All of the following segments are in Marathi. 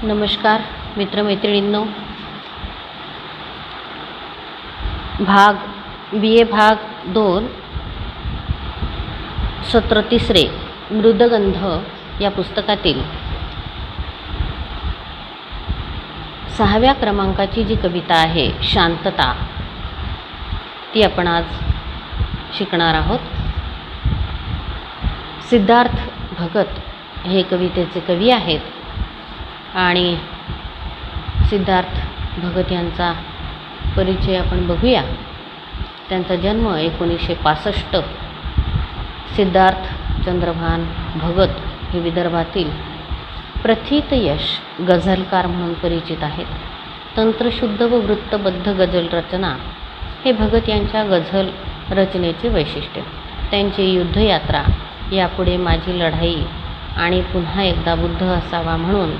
नमस्कार मित्रमैत्रिणींनो, भाग BA भाग 2 सत्र 3 मृदगंध या पुस्तकातील 6व्या क्रमांकाची जी कविता आहे शांतता, ती आपण आज शिकणार आहोत. सिद्धार्थ भगत हे कवितेचे कवी आहेत आणि सिद्धार्थ भगत यांचा परिचय आपण बघूया. त्यांचा जन्म 1965. सिद्धार्थ चंद्रभान भगत हे विदर्भातील प्रथित यश गझलकार म्हणून परिचित आहेत. तंत्रशुद्ध व वृत्तबद्ध गझल रचना हे भगत यांच्या गझल रचनेचे वैशिष्ट्य. त्यांची युद्धयात्रा, यापुढे माझी लढाई आणि पुन्हा एकदा बुद्ध असावा म्हणून,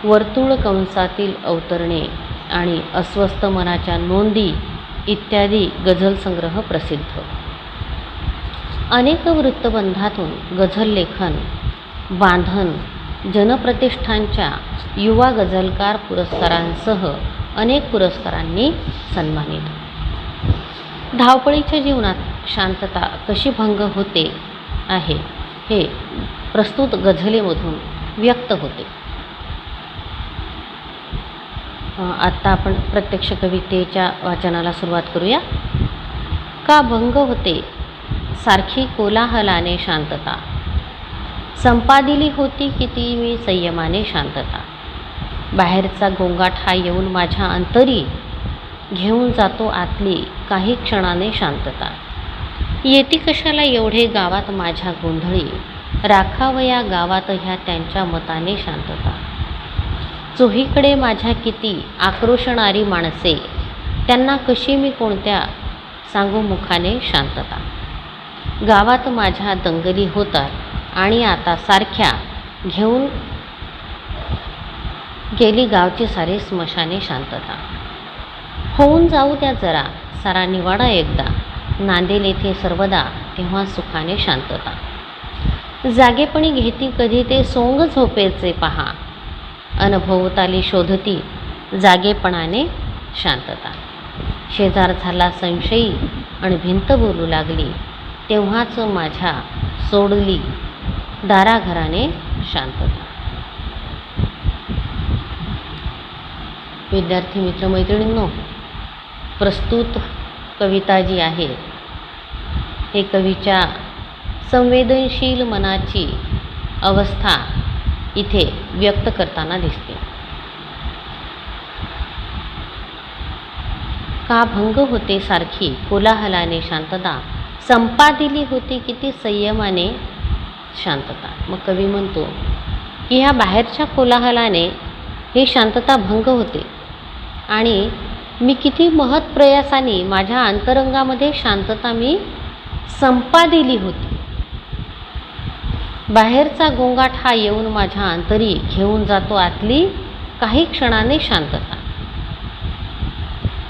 वर्तुळ कंसातील अवतरणे आणि अस्वस्थ मनाच्या नोंदी इत्यादी गझल संग्रह प्रसिद्ध. अनेक वृत्तबंधातून गझल लेखन, बांधन, जनप्रतिष्ठानच्या युवा गझलकार पुरस्कारांसह अनेक पुरस्कारांनी सन्मानित. धावपळीच्या जीवनात शांतता कशी भंग होते आहे हे प्रस्तुत गझलेमधून व्यक्त होते. आत्ता आपण प्रत्यक्ष कवितेच्या वाचनाला सुरुवात करूया. का भंग होते सारखी कोलाहलाने शांतता, संपादिली होती किती मी संयमाने शांतता. बाहेरचा गोंगाट हा येऊन माझ्या अंतरी, घेऊन जातो आतली काही क्षणाने शांतता. येती कशाला एवढे गावात माझ्या गोंधळी, राखावया गावात ह्या त्यांच्या मताने शांतता. चोहीकडे माझ्या किती आक्रोशणारी माणसे, त्यांना कशी मी कोणत्या सांगू मुखाने शांतता. गावात माझ्या दंगली होतात आणि आता सारख्या, घेऊन गेली गावची सारे स्मशाने शांतता. होऊन जाऊ त्या जरा सारा निवाडा एकदा, नांदेल येथे सर्वदा तेव्हा सुखाने शांतता. जागेपणी घेती कधी ते सोंग झोपेचे पहा, अनुभवताली शोधती जागेपणाने शांतता. शेजार झाला संशयी आणि भिंत बोलू लागली, तेव्हाच माझ्या सोडली दाराघराने शांतता. विद्यार्थी मित्रमैत्रिणींनो, प्रस्तुत कविता जी आहे हे कवीच्या संवेदनशील मनाची अवस्था इथे व्यक्त करताना दिसते. का भंग होते सारखी कोलाहलाने शांतता, संपादिली होती किती संयमाने शांतता. मग कवी म्हणतो की ह्या बाहेरच्या कोलाहलाने ही शांतता भंग होते आणि मी किती महत्प्रयासाने माझ्या अंतरंगामध्ये शांतता मी संपादिली होती. बाहेरचा गोंगाट हा येऊन माझ्या अंतरी, घेऊन जातो आतली काही क्षणाने शांतता.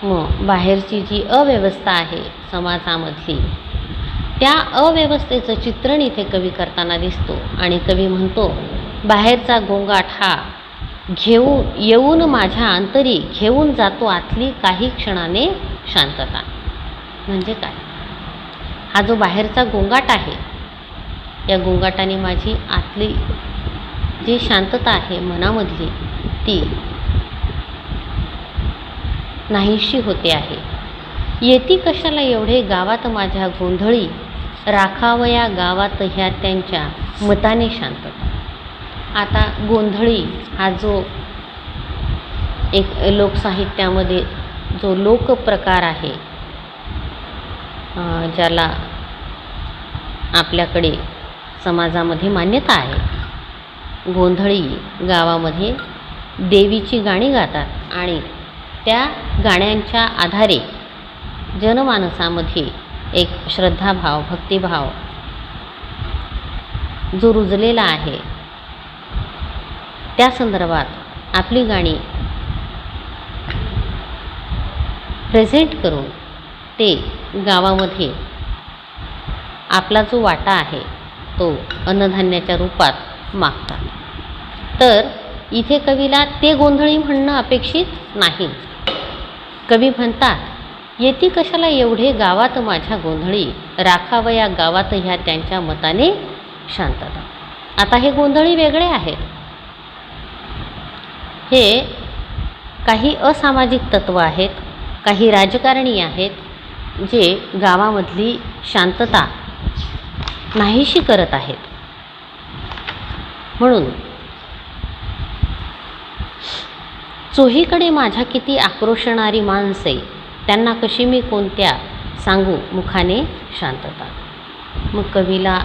मग बाहेरची जी अव्यवस्था आहे समाजामधली, त्या अव्यवस्थेचं चित्रण इथे कवी करताना दिसतो आणि कवी म्हणतो बाहेरचा गोंगाट हा येऊन माझ्या अंतरी, घेऊन जातो आतली काही क्षणाने शांतता. म्हणजे काय? हा जो बाहेरचा गोंगाट आहे, या गोंगाटाने माझी आतली जी शांतता आहे मनामधली, ती नाहीशी होते आहे. येती कशाला एवढे गावात माझ्या गोंधळी, राखावया गावात ह्या त्यांच्या मताने शांतता. आता गोंधळी हा जो एक लोकसाहित्यामध्ये जो लोकप्रकार आहे, ज्याला आपल्याकडे समाजामध्ये मान्यता आहे. गोंधळी गावामध्ये देवीची गाणी गातात आणि त्या गाण्यांच्या आधारे जनमानसामध्ये एक श्रद्धाभाव, भक्तिभाव जो रुजलेला आहे, त्या संदर्भात आपली गाणी प्रेझेंट करून ते गावामध्ये आपला जो वाटा आहे तो अन्नधान्याच्या रूपात मागतात. तर इथे कवीला ते गोंधळी म्हणणं अपेक्षित नाही. कवी म्हणतात, येती कशाला एवढे गावात माझ्या गोंधळी, राखावया गावात ह्या त्यांच्या मताने शांतता. आता हे गोंधळी वेगळे आहेत. हे काही असामाजिक तत्त्व आहेत, काही राजकारणी आहेत, जे गावामधली शांतता नाहीशी करत आहेत. म्हणून चोहीकडे माझ्या किती आक्रोशणारी माणसे, त्यांना कशी मी कोणत्या सांगू मुखाने शांतता. मग कवीला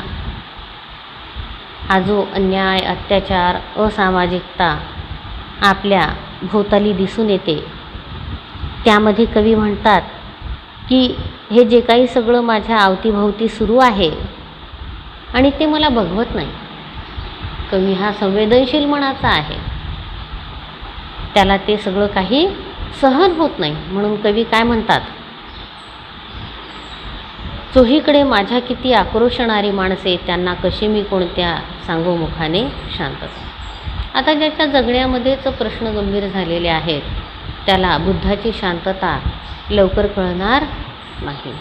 हा जो अन्याय, अत्याचार, असामाजिकता आपल्या भोवताली दिसून येते, त्यामध्ये कवी म्हणतात की हे जे काही सगळं माझ्या अवतीभोवती सुरू आहे आणि ते मला बघवत नाही. कवी हा संवेदनशील मनाचा आहे, त्याला ते सगळं काही सहन होत नाही. म्हणून कवी काय म्हणतात, चोहीकडे माझ्या किती आक्रोशणारी माणसे, त्यांना कशी मी कोणत्या सांगू मुखाने शांतता. आता ज्याच्या जगण्यामध्येच प्रश्न गंभीर झालेले आहेत, त्याला बुद्धाची शांतता लवकर कळणार नाही.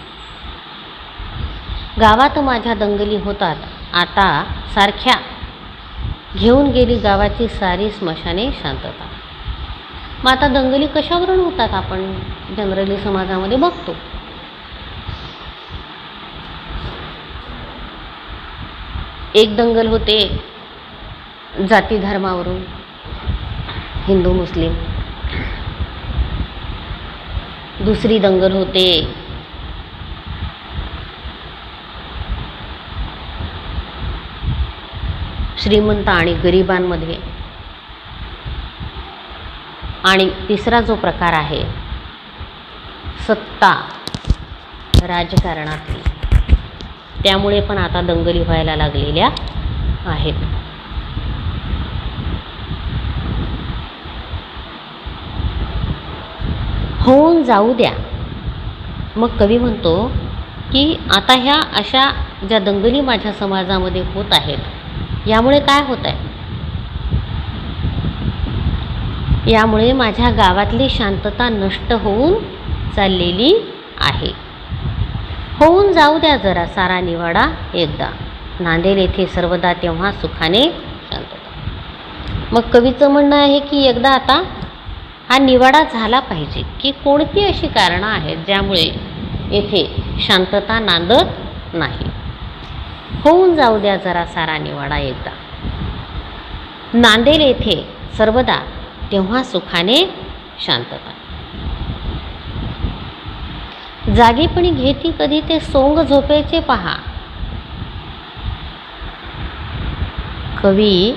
गावात माझ्या दंगली होतात आता सारख्या, घेऊन गेली गावाची सारी स्मशाने शांतता. मग आता दंगली कशावरून होतात आपण जनरली समाजामध्ये बघतो. एक दंगल होते जाती धर्मावरून, हिंदू मुस्लिम. दुसरी दंगल होते श्रीमंत आणि गरिबांमध्ये. आणि तिसरा जो प्रकार आहे सत्ता राजकारणातली, त्यामुळे पण आता दंगली व्हायला लागलेल्या आहेत. होऊन जाऊ द्या. मग कवी म्हणतो की आता ह्या अशा ज्या दंगली माझ्या समाजामध्ये होत आहेत, यामुळे काय होत आहे, यामुळे माझ्या गावातली शांतता नष्ट होऊन चाललेली आहे. होऊन जाऊ द्या जरा सारा निवाडा एकदा, नांदेल येथे सर्वदा तेव्हा सुखाने शांतता. मग कवीचं म्हणणं आहे की एकदा आता हा निवाडा झाला पाहिजे, की कोणती अशी कारणं आहेत ज्यामुळे येथे शांतता नांदत नाही. होऊन जाऊ द्या जरा सारा निवाडा एकदा, नांदेल येथे सर्वदा तेव्हा सुखाने शांतता. जागेपणी घेती कधी ते सोंग झोपेचे पहा. कवी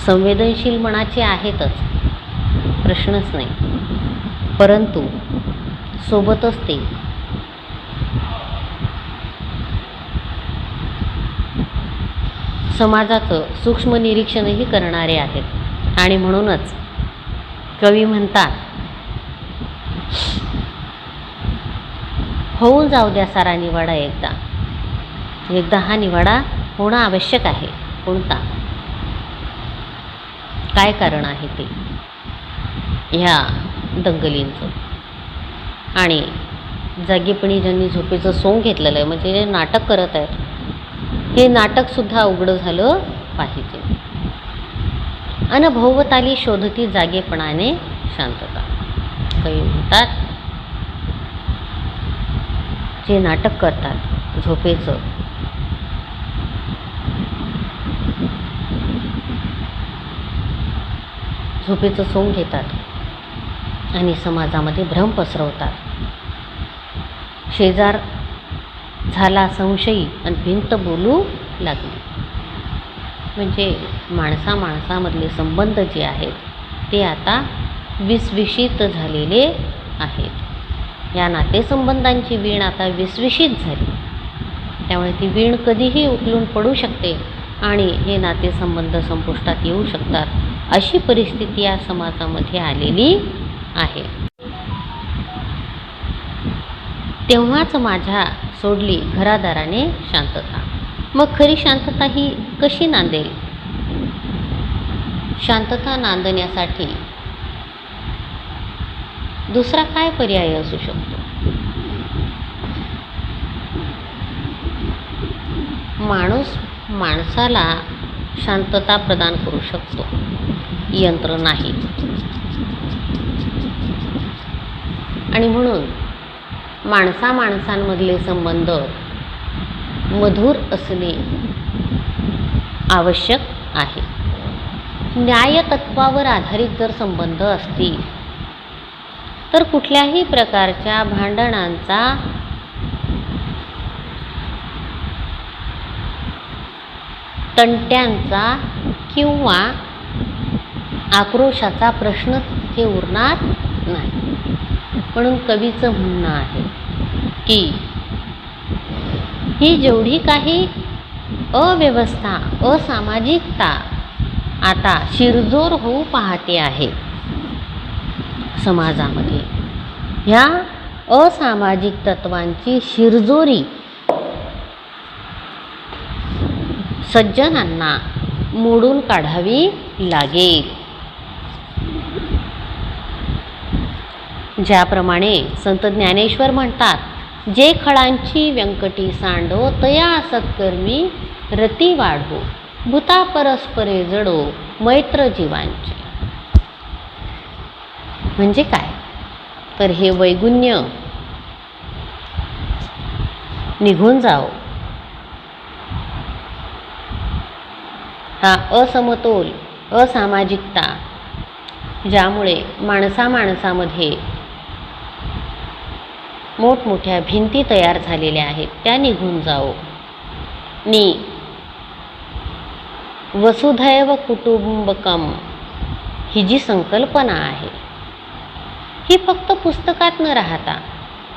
संवेदनशील मनाचे आहेतच, प्रश्नच नाही, परंतु सोबतच ते समाजाचं सूक्ष्म निरीक्षणही करणारे आहेत. आणि म्हणूनच कवी म्हणतात, होऊन जाऊ द्या सारा निवाडा एकदा. एकदा हा निवाडा होणं आवश्यक आहे. कोणता, काय कारण आहे ते ह्या दंगलींचं. आणि जागेपणी ज्यांनी झोपेचं सोंग घेतलेलं आहे, म्हणजे जे नाटक करत आहेत, हे नाटकसुद्धा उघडं झालं पाहिजे. अनुभवताली शोधती जागेपणाने शांतता. कवी म्हणतात, जे नाटक करतात झोपेचं, झोपेचं सोंग घेतात आणि समाजामध्ये भ्रम पसरवतात. शेजार झाला संशयी आणि भिंत बोलू लागली. म्हणजे माणसामधले संबंध जे आहेत ते आता विस्विषित झालेले आहेत. या नातेसंबंधांची वीण आता विस्विषित झाली, त्यामुळे ती वीण कधीही उकलून पडू शकते आणि हे नातेसंबंध संपुष्टात येऊ शकतात. अशी परिस्थिती या समाजामध्ये आलेली आहे. तेव्हाच माझ्या सोडली घरादाराने शांतता. मग खरी शांतता ही कशी नांदेल, शांतता नांदण्यासाठी दुसरा काय पर्याय असू शकतो? माणूस माणसाला शांतता प्रदान करू शकतो, यंत्र नाही. आणि म्हणून माणसामाणसांमधले संबंध मधुर असणे आवश्यक आहे. न्यायतत्वावर आधारित जर संबंध असतील तर कुठल्याही प्रकारच्या भांडणांचा, तंट्यांचा किंवा आक्रोशाचा प्रश्न तिथे उरणार नाही. म्हणून कवीचं म्हणणं आहे की ही जेवढी काही अव्यवस्था, असामाजिकता आता शिरजोर होऊ पाहते आहे समाजामध्ये, ह्या असामाजिक तत्वांची शिरजोरी सज्जनांना मोडून काढावी लागेल. ज्याप्रमाणे संत ज्ञानेश्वर म्हणतात, जे खळांची व्यंकटी सांडो तया सत्कर्मी रती वाढो, भूता परस्परे जडो मैत्र जीवांचे. म्हणजे काय तर हे वैगुण्य निघून जाओ, हा असमतोल, असामाजिकता ज्यामुळे माणसामाणसामध्ये मोठमोठ्या भिंती तयार झालेल्या आहेत त्या निघून जाओ. नी वसुधैव कुटुंबकम ही जी संकल्पना आहे ही फक्त पुस्तकात न राहता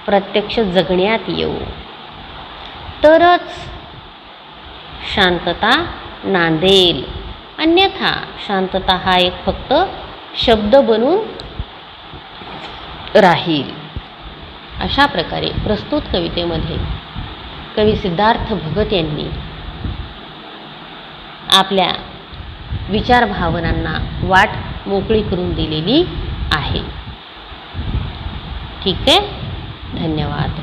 प्रत्यक्ष जगण्यात येऊ, तरच शांतता नांदेल. अन्यथा शांतता हा एक फक्त शब्द बनून राहील. अशा प्रकारे प्रस्तुत कवितेमध्ये कवी सिद्धार्थ भगत यांनी आपल्या विचार भावनांना वाट मोकळी करून दिलेली आहे. ठीक आहे, धन्यवाद.